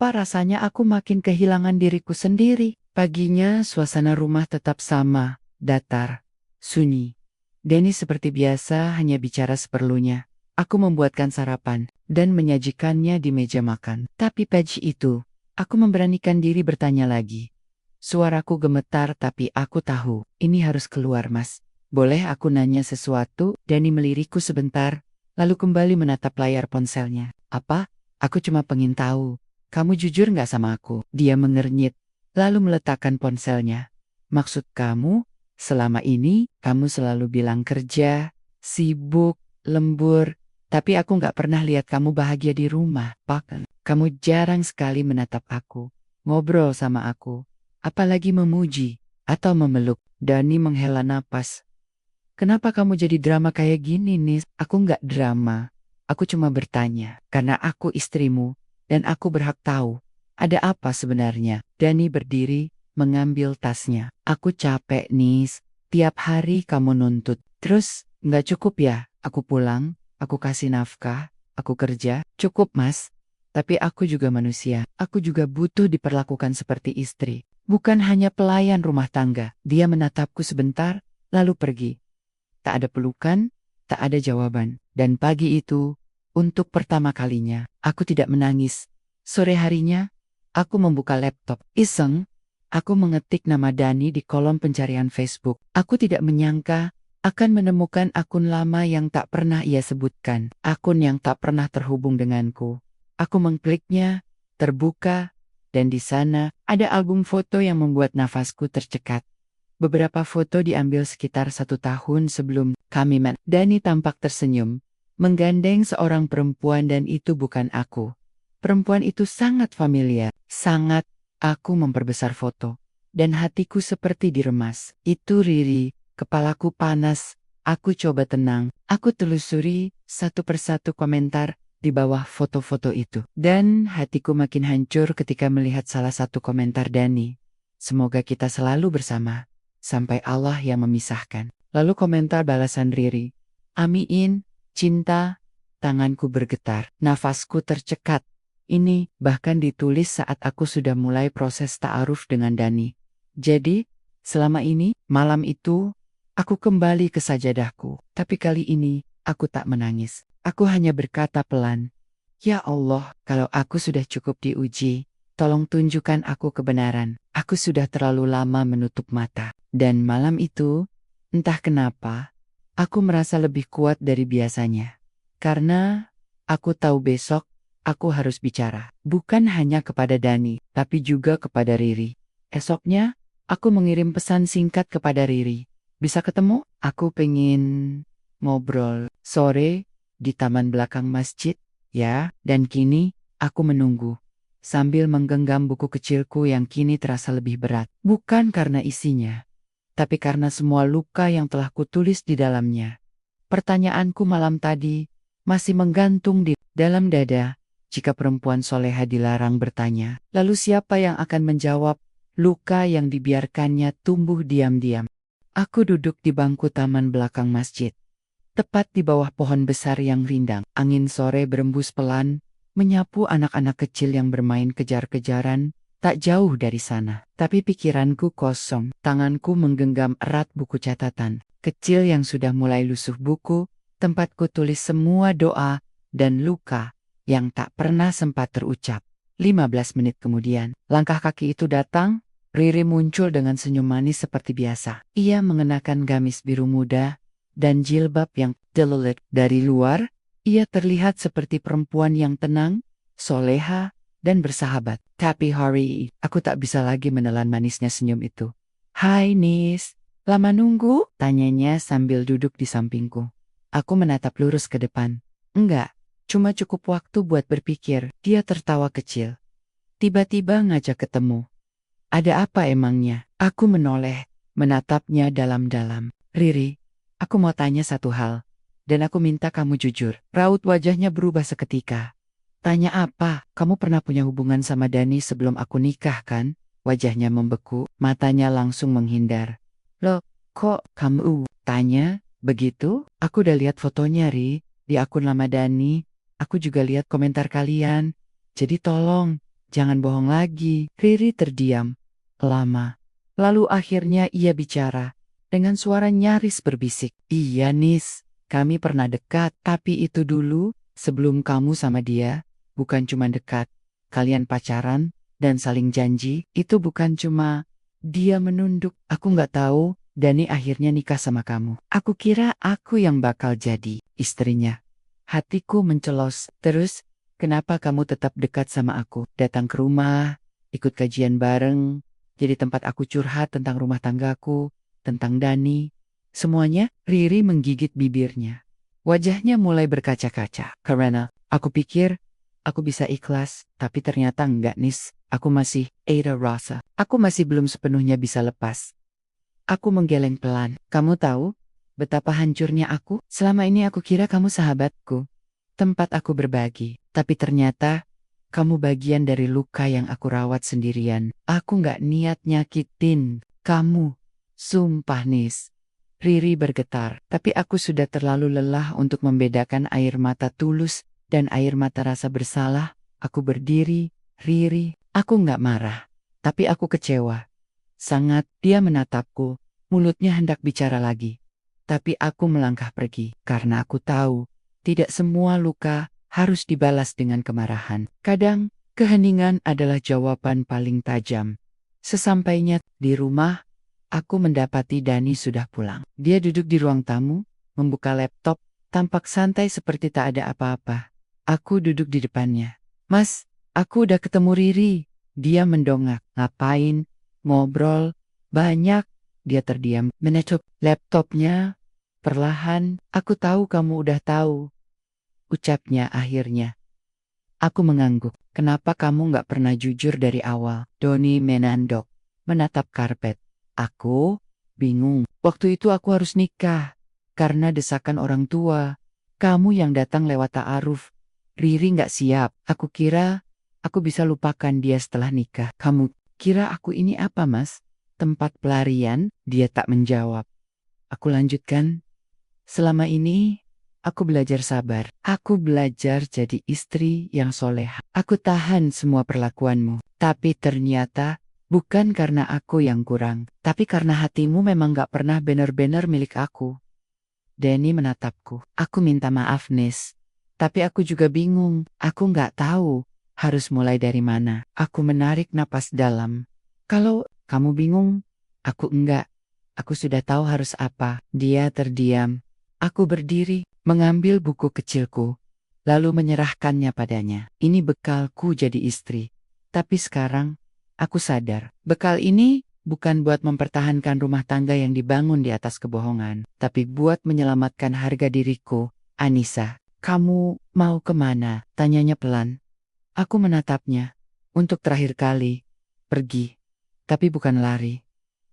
rasanya aku makin kehilangan diriku sendiri? Paginya suasana rumah tetap sama, datar, sunyi. Denny seperti biasa hanya bicara seperlunya. Aku membuatkan sarapan dan menyajikannya di meja makan. Tapi pagi itu, aku memberanikan diri bertanya lagi. Suaraku gemetar tapi aku tahu, ini harus keluar, Mas. Boleh aku nanya sesuatu? Denny melirikku sebentar, lalu kembali menatap layar ponselnya. Apa? Aku cuma pengen tahu. Kamu jujur nggak sama aku? Dia mengernyit, lalu meletakkan ponselnya. Maksud kamu, selama ini kamu selalu bilang kerja, sibuk, lembur, tapi aku nggak pernah lihat kamu bahagia di rumah, Pak. Kamu jarang sekali menatap aku, ngobrol sama aku, apalagi memuji atau memeluk. Dani menghela napas. Kenapa kamu jadi drama kayak gini, Nis? Aku nggak drama. Aku cuma bertanya, karena aku istrimu, dan aku berhak tahu. Ada apa sebenarnya? Dani berdiri, mengambil tasnya. Aku capek, Nis. Tiap hari kamu nuntut. Terus, nggak cukup ya? Aku pulang, aku kasih nafkah, aku kerja. Cukup, Mas. Tapi aku juga manusia. Aku juga butuh diperlakukan seperti istri. Bukan hanya pelayan rumah tangga. Dia menatapku sebentar, lalu pergi. Tak ada pelukan, tak ada jawaban. Dan pagi itu, untuk pertama kalinya, aku tidak menangis. Sore harinya, aku membuka laptop. Iseng, aku mengetik nama Dani di kolom pencarian Facebook. Aku tidak menyangka akan menemukan akun lama yang tak pernah ia sebutkan. Akun yang tak pernah terhubung denganku. Aku mengkliknya, terbuka, dan di sana ada album foto yang membuat nafasku tercekat. Beberapa foto diambil sekitar 1 tahun sebelum kami met. Dani tampak tersenyum, menggandeng seorang perempuan dan itu bukan aku. Perempuan itu sangat familiar, sangat. Aku memperbesar foto, dan hatiku seperti diremas. Itu Riri, kepalaku panas. Aku coba tenang, aku telusuri satu persatu komentar di bawah foto-foto itu. Dan hatiku makin hancur ketika melihat salah satu komentar Dani. Semoga kita selalu bersama. Sampai Allah yang memisahkan. Lalu komentar balasan Riri. Amin, cinta. Tanganku bergetar, nafasku tercekat. Ini bahkan ditulis saat aku sudah mulai proses ta'aruf dengan Dani. Jadi, selama ini, malam itu, aku kembali ke sajadahku. Tapi kali ini, aku tak menangis. Aku hanya berkata pelan, Ya Allah, kalau aku sudah cukup diuji, tolong tunjukkan aku kebenaran. Aku sudah terlalu lama menutup mata. Dan malam itu, entah kenapa, aku merasa lebih kuat dari biasanya. Karena aku tahu besok, aku harus bicara. Bukan hanya kepada Dani, tapi juga kepada Riri. Esoknya, aku mengirim pesan singkat kepada Riri. Bisa ketemu? Aku pengen ngobrol sore di taman belakang masjid, ya. Dan kini, aku menunggu. Sambil menggenggam buku kecilku yang kini terasa lebih berat. Bukan karena isinya, tapi karena semua luka yang telah kutulis di dalamnya. Pertanyaanku malam tadi masih menggantung di dalam dada. Jika perempuan soleha dilarang bertanya, lalu siapa yang akan menjawab luka yang dibiarkannya tumbuh diam-diam? Aku duduk di bangku taman belakang masjid. Tepat di bawah pohon besar yang rindang, angin sore berembus pelan, menyapu anak-anak kecil yang bermain kejar-kejaran, tak jauh dari sana. Tapi pikiranku kosong, tanganku menggenggam erat buku catatan, kecil yang sudah mulai lusuh buku, tempatku tulis semua doa dan luka yang tak pernah sempat terucap. 15 menit kemudian, langkah kaki itu datang, Riri muncul dengan senyum manis seperti biasa. Ia mengenakan gamis biru muda dan jilbab yang dililit. Dari luar, ia terlihat seperti perempuan yang tenang, soleha, dan bersahabat. Tapi hari, aku tak bisa lagi menelan manisnya senyum itu. Hai Nis, lama nunggu? Tanyanya sambil duduk di sampingku. Aku menatap lurus ke depan. Enggak, cuma cukup waktu buat berpikir. Dia tertawa kecil. Tiba-tiba ngajak ketemu. Ada apa emangnya? Aku menoleh, menatapnya dalam-dalam. Riri, aku mau tanya satu hal. Dan aku minta kamu jujur. Raut wajahnya berubah seketika. Tanya apa? Kamu pernah punya hubungan sama Dani sebelum aku nikah kan? Wajahnya membeku, matanya langsung menghindar. Loh, kok kamu tanya? Begitu, aku udah lihat fotonya, Ri, di akun lama Dani. Aku juga lihat komentar kalian. Jadi tolong, jangan bohong lagi. Riri terdiam lama. Lalu akhirnya ia bicara dengan suara nyaris berbisik. Iya, Nis, kami pernah dekat, tapi itu dulu sebelum kamu sama dia. Bukan cuma dekat, kalian pacaran dan saling janji. Itu bukan cuma dia menunduk. Aku nggak tahu Dani akhirnya nikah sama kamu. Aku kira aku yang bakal jadi istrinya. Hatiku mencelos. Terus, kenapa kamu tetap dekat sama aku? Datang ke rumah, ikut kajian bareng, jadi tempat aku curhat tentang rumah tanggaku, tentang Dani. Semuanya, Riri menggigit bibirnya. Wajahnya mulai berkaca-kaca. Karena aku pikir aku bisa ikhlas, tapi ternyata enggak, Nis. Aku masih ada rasa. Aku masih belum sepenuhnya bisa lepas. Aku menggeleng pelan. Kamu tahu betapa hancurnya aku? Selama ini aku kira kamu sahabatku, tempat aku berbagi. Tapi ternyata kamu bagian dari luka yang aku rawat sendirian. Aku nggak niat nyakitin kamu. Sumpah, Nis. Riri bergetar. Tapi aku sudah terlalu lelah untuk membedakan air mata tulus dan air mata rasa bersalah. Aku berdiri. Riri, aku nggak marah. Tapi aku kecewa. Sangat, dia menatapku, mulutnya hendak bicara lagi. Tapi aku melangkah pergi, karena aku tahu, tidak semua luka harus dibalas dengan kemarahan. Kadang, keheningan adalah jawaban paling tajam. Sesampainya di rumah, aku mendapati Dani sudah pulang. Dia duduk di ruang tamu, membuka laptop, tampak santai seperti tak ada apa-apa. Aku duduk di depannya. Mas, aku udah ketemu Riri. Dia mendongak. Ngapain? Ngobrol banyak. Dia terdiam, menutup laptopnya. Perlahan, aku tahu kamu udah tahu, ucapnya akhirnya. Aku mengangguk. Kenapa kamu nggak pernah jujur dari awal? Doni menandok, menatap karpet. Aku bingung. Waktu itu aku harus nikah karena desakan orang tua. Kamu yang datang lewat ta'aruf. Riri nggak siap. Aku kira aku bisa lupakan dia setelah nikah. Kamu kira aku ini apa, Mas? Tempat pelarian? Dia tak menjawab. Aku lanjutkan. Selama ini, aku belajar sabar. Aku belajar jadi istri yang soleha. Aku tahan semua perlakuanmu. Tapi ternyata, bukan karena aku yang kurang. Tapi karena hatimu memang gak pernah benar-benar milik aku. Dani menatapku. Aku minta maaf, Nis. Tapi aku juga bingung. Aku gak tahu harus mulai dari mana. Aku menarik napas dalam. Kalau kamu bingung, aku enggak. Aku sudah tahu harus apa. Dia terdiam. Aku berdiri, mengambil buku kecilku, lalu menyerahkannya padanya. Ini bekalku jadi istri. Tapi sekarang, aku sadar, bekal ini bukan buat mempertahankan rumah tangga yang dibangun di atas kebohongan, tapi buat menyelamatkan harga diriku. Anissa, kamu mau kemana? Tanyanya pelan. Aku menatapnya. Untuk terakhir kali, pergi. Tapi bukan lari.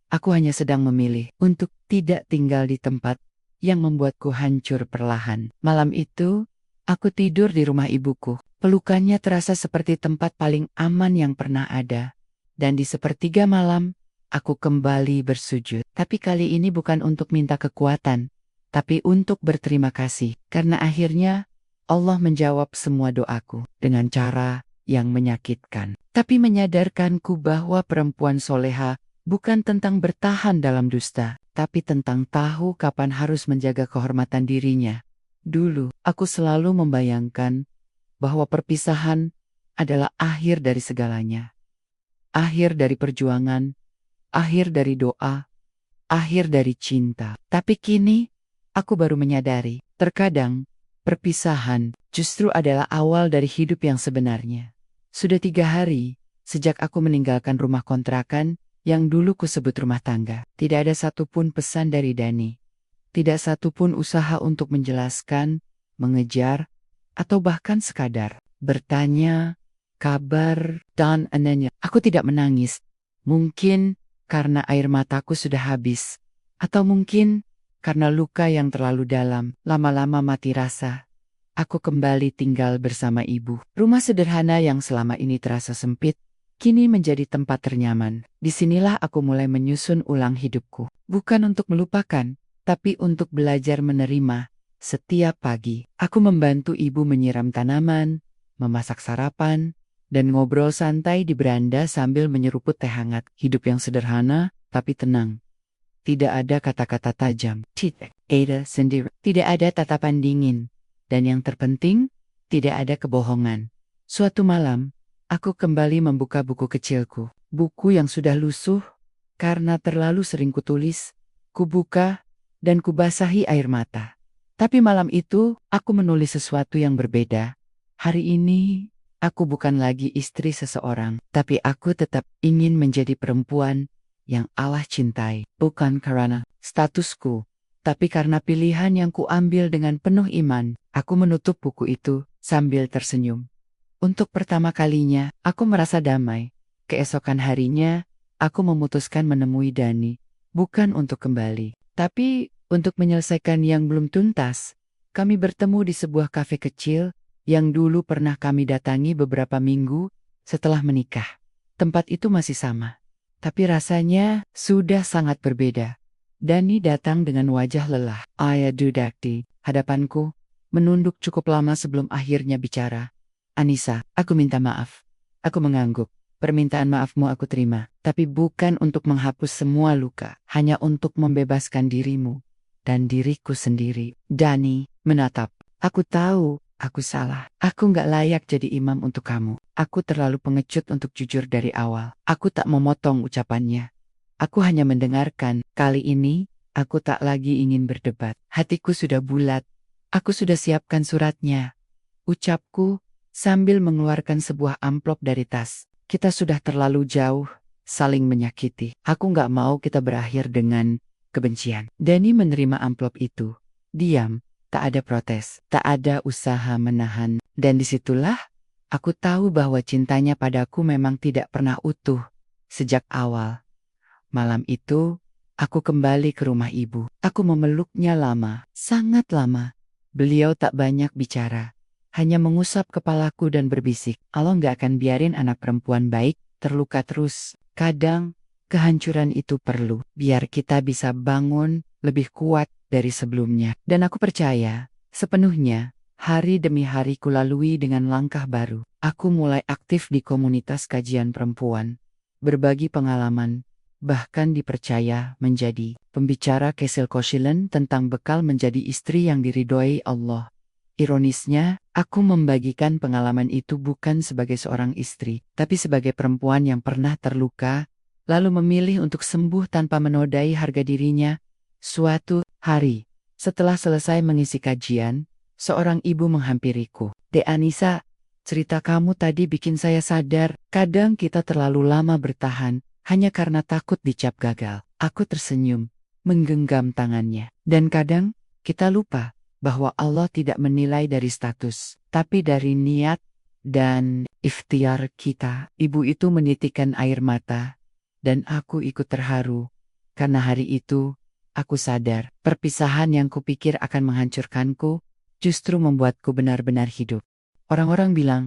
Aku hanya sedang memilih untuk tidak tinggal di tempat yang membuatku hancur perlahan. Malam itu, aku tidur di rumah ibuku. Pelukannya terasa seperti tempat paling aman yang pernah ada. Dan di sepertiga malam, aku kembali bersujud. Tapi kali ini bukan untuk minta kekuatan, tapi untuk berterima kasih. Karena akhirnya, Allah menjawab semua doaku dengan cara yang menyakitkan. Tapi menyadarkanku bahwa perempuan soleha bukan tentang bertahan dalam dusta, tapi tentang tahu kapan harus menjaga kehormatan dirinya. Dulu, aku selalu membayangkan bahwa perpisahan adalah akhir dari segalanya. Akhir dari perjuangan, akhir dari doa, akhir dari cinta. Tapi kini, aku baru menyadari, terkadang, perpisahan justru adalah awal dari hidup yang sebenarnya. Sudah 3 hari, sejak aku meninggalkan rumah kontrakan, yang dulu kusebut rumah tangga. Tidak ada satupun pesan dari Dani. Tidak satupun usaha untuk menjelaskan, mengejar, atau bahkan sekadar bertanya, kabar, dan anehnya. Aku tidak menangis. Mungkin karena air mataku sudah habis. Atau mungkin karena luka yang terlalu dalam, lama-lama mati rasa. Aku kembali tinggal bersama ibu. Rumah sederhana yang selama ini terasa sempit, kini menjadi tempat ternyaman. Disinilah aku mulai menyusun ulang hidupku. Bukan untuk melupakan, tapi untuk belajar menerima. Setiap pagi, aku membantu ibu menyiram tanaman, memasak sarapan, dan ngobrol santai di beranda sambil menyeruput teh hangat. Hidup yang sederhana, tapi tenang. Tidak ada kata-kata tajam. Ada sendiri. Tidak ada tatapan dingin. Dan yang terpenting, tidak ada kebohongan. Suatu malam, aku kembali membuka buku kecilku. Buku yang sudah lusuh, karena terlalu sering kutulis, kubuka, dan kubasahi air mata. Tapi malam itu, aku menulis sesuatu yang berbeda. Hari ini, aku bukan lagi istri seseorang, tapi aku tetap ingin menjadi perempuan yang Allah cintai. Bukan karena statusku, tapi karena pilihan yang kuambil dengan penuh iman. Aku menutup buku itu sambil tersenyum. Untuk pertama kalinya, aku merasa damai. Keesokan harinya, aku memutuskan menemui Dani. Bukan untuk kembali, tapi untuk menyelesaikan yang belum tuntas. Kami bertemu di sebuah kafe kecil yang dulu pernah kami datangi beberapa minggu setelah menikah. Tempat itu masih sama, tapi rasanya sudah sangat berbeda. Dani datang dengan wajah lelah. Ayah duduk di hadapanku, menunduk cukup lama sebelum akhirnya bicara. Anissa, aku minta maaf. Aku mengangguk. Permintaan maafmu aku terima, tapi bukan untuk menghapus semua luka, hanya untuk membebaskan dirimu dan diriku sendiri. Dani menatap. Aku tahu, aku salah. Aku nggak layak jadi imam untuk kamu. Aku terlalu pengecut untuk jujur dari awal. Aku tak memotong ucapannya. Aku hanya mendengarkan. Kali ini, aku tak lagi ingin berdebat. Hatiku sudah bulat. Aku sudah siapkan suratnya. Ucapku sambil mengeluarkan sebuah amplop dari tas. Kita sudah terlalu jauh, saling menyakiti. Aku nggak mau kita berakhir dengan kebencian. Dani menerima amplop itu. Diam, tak ada protes, tak ada usaha menahan. Dan disitulah, aku tahu bahwa cintanya padaku memang tidak pernah utuh sejak awal. Malam itu, aku kembali ke rumah ibu. Aku memeluknya lama, sangat lama. Beliau tak banyak bicara. Hanya mengusap kepalaku dan berbisik, Allah nggak akan biarin anak perempuan baik terluka terus. Kadang, kehancuran itu perlu, biar kita bisa bangun lebih kuat dari sebelumnya. Dan aku percaya, sepenuhnya, hari demi hari kulalui dengan langkah baru. Aku mulai aktif di komunitas kajian perempuan, berbagi pengalaman, bahkan dipercaya menjadi pembicara Kesel Koshilen tentang bekal menjadi istri yang diridhoi Allah. Ironisnya, aku membagikan pengalaman itu bukan sebagai seorang istri, tapi sebagai perempuan yang pernah terluka, lalu memilih untuk sembuh tanpa menodai harga dirinya. Suatu hari, setelah selesai mengisi kajian, seorang ibu menghampiriku. Dek Anissa, cerita kamu tadi bikin saya sadar, kadang kita terlalu lama bertahan, hanya karena takut dicap gagal. Aku tersenyum, menggenggam tangannya. Dan kadang, kita lupa bahwa Allah tidak menilai dari status, tapi dari niat dan ikhtiar kita. Ibu itu menitikkan air mata, dan aku ikut terharu. Karena hari itu, aku sadar, perpisahan yang kupikir akan menghancurkanku, justru membuatku benar-benar hidup. Orang-orang bilang,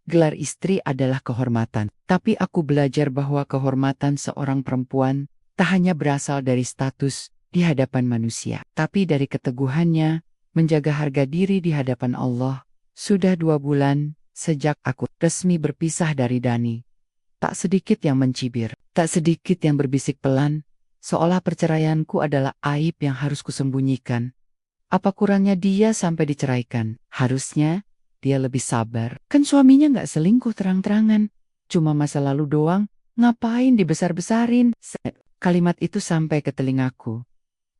gelar istri adalah kehormatan. Tapi aku belajar bahwa kehormatan seorang perempuan tak hanya berasal dari status di hadapan manusia, tapi dari keteguhannya menjaga harga diri di hadapan Allah. Sudah 2 bulan sejak aku resmi berpisah dari Dani. Tak sedikit yang mencibir, tak sedikit yang berbisik pelan, seolah perceraianku adalah aib yang harus kusembunyikan. Apa kurangnya dia sampai diceraikan? Harusnya dia lebih sabar. Kan suaminya nggak selingkuh terang-terangan. Cuma masa lalu doang, ngapain dibesar-besarin? Kalimat itu sampai ke telingaku.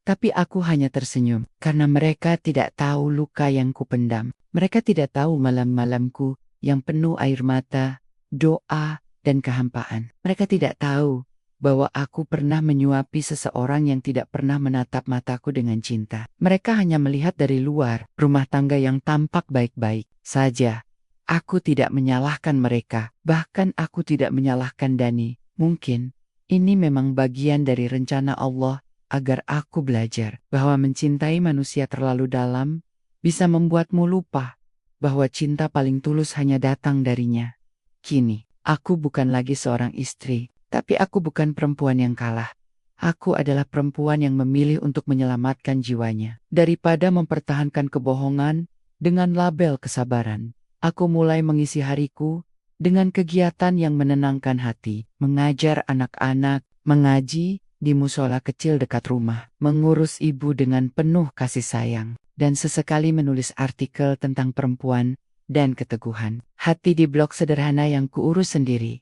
Tapi aku hanya tersenyum, karena mereka tidak tahu luka yang kupendam. Mereka tidak tahu malam-malamku yang penuh air mata, doa, dan kehampaan. Mereka tidak tahu bahwa aku pernah menyuapi seseorang yang tidak pernah menatap mataku dengan cinta. Mereka hanya melihat dari luar, rumah tangga yang tampak baik-baik saja. Aku tidak menyalahkan mereka, bahkan aku tidak menyalahkan Dani. Mungkin ini memang bagian dari rencana Allah, agar aku belajar bahwa mencintai manusia terlalu dalam bisa membuatmu lupa bahwa cinta paling tulus hanya datang darinya. Kini, aku bukan lagi seorang istri, tapi aku bukan perempuan yang kalah. Aku adalah perempuan yang memilih untuk menyelamatkan jiwanya. Daripada mempertahankan kebohongan dengan label kesabaran. Aku mulai mengisi hariku dengan kegiatan yang menenangkan hati. Mengajar anak-anak, mengaji di musola kecil dekat rumah. Mengurus ibu dengan penuh kasih sayang. Dan sesekali menulis artikel tentang perempuan dan keteguhan. Hati di blog sederhana yang kuurus sendiri.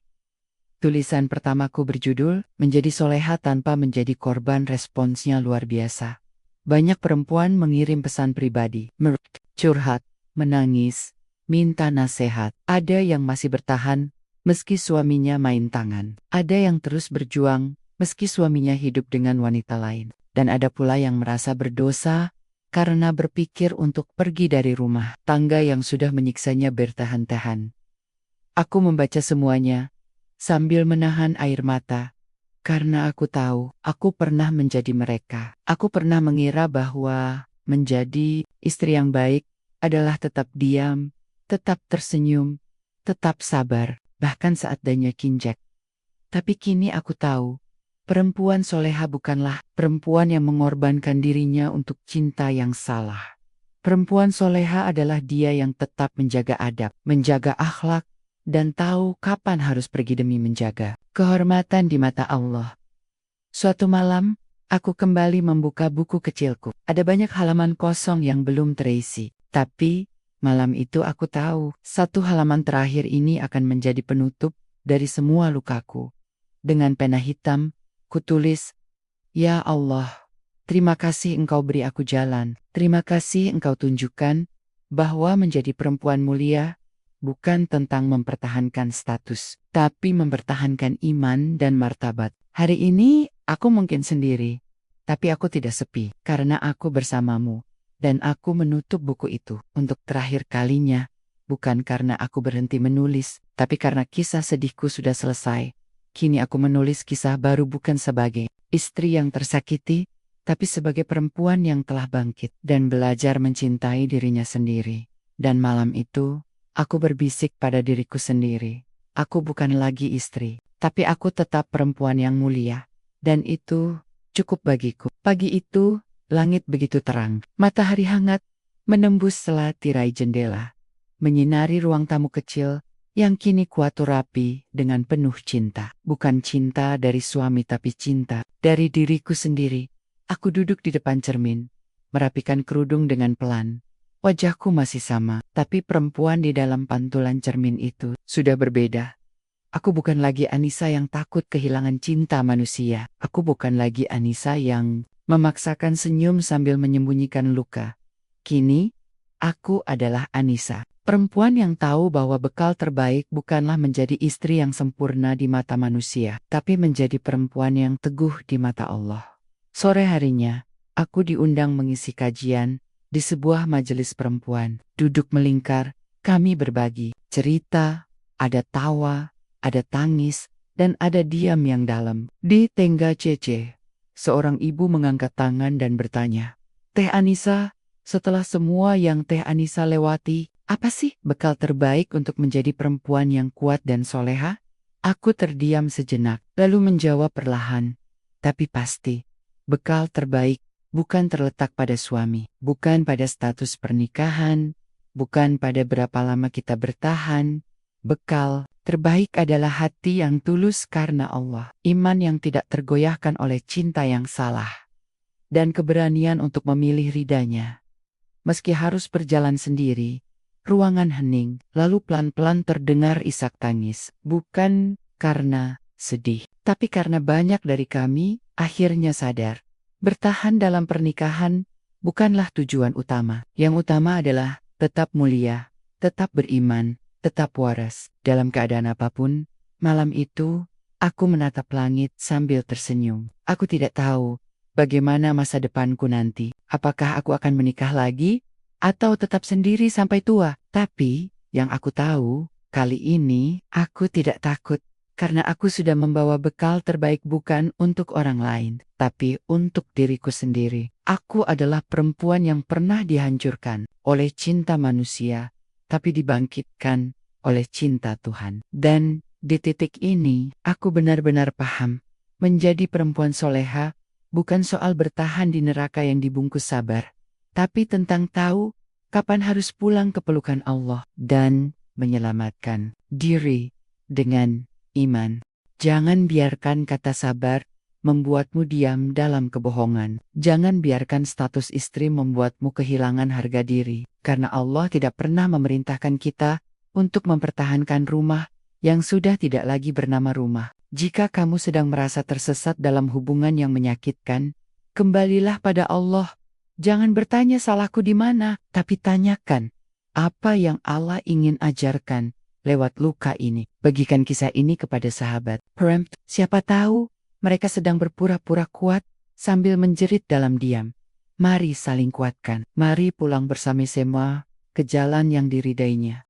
Tulisan pertamaku berjudul, Menjadi Soleha Tanpa Menjadi Korban. Responsnya luar biasa. Banyak perempuan mengirim pesan pribadi, curhat, menangis, minta nasihat. Ada yang masih bertahan, meski suaminya main tangan. Ada yang terus berjuang, meski suaminya hidup dengan wanita lain. Dan ada pula yang merasa berdosa, karena berpikir untuk pergi dari rumah tangga yang sudah menyiksanya bertahan-tahan. Aku membaca semuanya, sambil menahan air mata, karena aku tahu, aku pernah menjadi mereka. Aku pernah mengira bahwa menjadi istri yang baik adalah tetap diam, tetap tersenyum, tetap sabar, bahkan saat danya kinjek. Tapi kini aku tahu, perempuan soleha bukanlah perempuan yang mengorbankan dirinya untuk cinta yang salah. Perempuan soleha adalah dia yang tetap menjaga adab, menjaga akhlak, dan tahu kapan harus pergi demi menjaga kehormatan di mata Allah. Suatu malam, aku kembali membuka buku kecilku. Ada banyak halaman kosong yang belum terisi. Tapi, malam itu aku tahu, satu halaman terakhir ini akan menjadi penutup dari semua lukaku. Dengan pena hitam, kutulis, Ya Allah, terima kasih Engkau beri aku jalan. Terima kasih Engkau tunjukkan bahwa menjadi perempuan mulia bukan tentang mempertahankan status, tapi mempertahankan iman dan martabat. Hari ini, aku mungkin sendiri, tapi aku tidak sepi, karena aku bersamamu. Dan aku menutup buku itu untuk terakhir kalinya, bukan karena aku berhenti menulis, tapi karena kisah sedihku sudah selesai. Kini aku menulis kisah baru bukan sebagai istri yang tersakiti, tapi sebagai perempuan yang telah bangkit dan belajar mencintai dirinya sendiri. Dan malam itu, aku berbisik pada diriku sendiri. Aku bukan lagi istri, tapi aku tetap perempuan yang mulia. Dan itu cukup bagiku. Pagi itu, langit begitu terang. Matahari hangat menembus sela tirai jendela, menyinari ruang tamu kecil yang kini kuatur rapi dengan penuh cinta. Bukan cinta dari suami tapi cinta dari diriku sendiri. Aku duduk di depan cermin, merapikan kerudung dengan pelan. Wajahku masih sama, tapi perempuan di dalam pantulan cermin itu sudah berbeda. Aku bukan lagi Anissa yang takut kehilangan cinta manusia. Aku bukan lagi Anissa yang memaksakan senyum sambil menyembunyikan luka. Kini, aku adalah Anissa, perempuan yang tahu bahwa bekal terbaik bukanlah menjadi istri yang sempurna di mata manusia, tapi menjadi perempuan yang teguh di mata Allah. Sore harinya, aku diundang mengisi kajian di sebuah majelis perempuan. Duduk melingkar, kami berbagi cerita, ada tawa, ada tangis, dan ada diam yang dalam. Di tengah CC, seorang ibu mengangkat tangan dan bertanya, Teh Anissa, setelah semua yang Teh Anissa lewati, apa sih bekal terbaik untuk menjadi perempuan yang kuat dan soleha? Aku terdiam sejenak, lalu menjawab perlahan, tapi pasti, bekal terbaik bukan terletak pada suami, bukan pada status pernikahan, bukan pada berapa lama kita bertahan. Bekal terbaik adalah hati yang tulus karena Allah, iman yang tidak tergoyahkan oleh cinta yang salah, dan keberanian untuk memilih ridanya. Meski harus berjalan sendiri, ruangan hening, lalu pelan-pelan terdengar isak tangis, bukan karena sedih, tapi karena banyak dari kami akhirnya sadar. Bertahan dalam pernikahan bukanlah tujuan utama. Yang utama adalah tetap mulia, tetap beriman, tetap waras. Dalam keadaan apapun, malam itu, aku menatap langit sambil tersenyum. Aku tidak tahu bagaimana masa depanku nanti. Apakah aku akan menikah lagi, atau tetap sendiri sampai tua? Tapi, yang aku tahu, kali ini aku tidak takut. Karena aku sudah membawa bekal terbaik bukan untuk orang lain, tapi untuk diriku sendiri. Aku adalah perempuan yang pernah dihancurkan oleh cinta manusia, tapi dibangkitkan oleh cinta Tuhan. Dan di titik ini, aku benar-benar paham Menjadi perempuan soleha bukan soal bertahan di neraka yang dibungkus sabar, tapi tentang tahu kapan harus pulang ke pelukan Allah dan menyelamatkan diri dengan iman. Jangan biarkan kata sabar membuatmu diam dalam kebohongan. Jangan biarkan status istri membuatmu kehilangan harga diri, karena Allah tidak pernah memerintahkan kita untuk mempertahankan rumah yang sudah tidak lagi bernama rumah. Jika kamu sedang merasa tersesat dalam hubungan yang menyakitkan, kembalilah pada Allah. Jangan bertanya salahku di mana, tapi tanyakan apa yang Allah ingin ajarkan lewat luka ini. Bagikan kisah ini kepada sahabat Prempt, siapa tahu mereka sedang berpura-pura kuat sambil menjerit dalam diam. Mari saling kuatkan. Mari pulang bersama-sama ke jalan yang diridainya.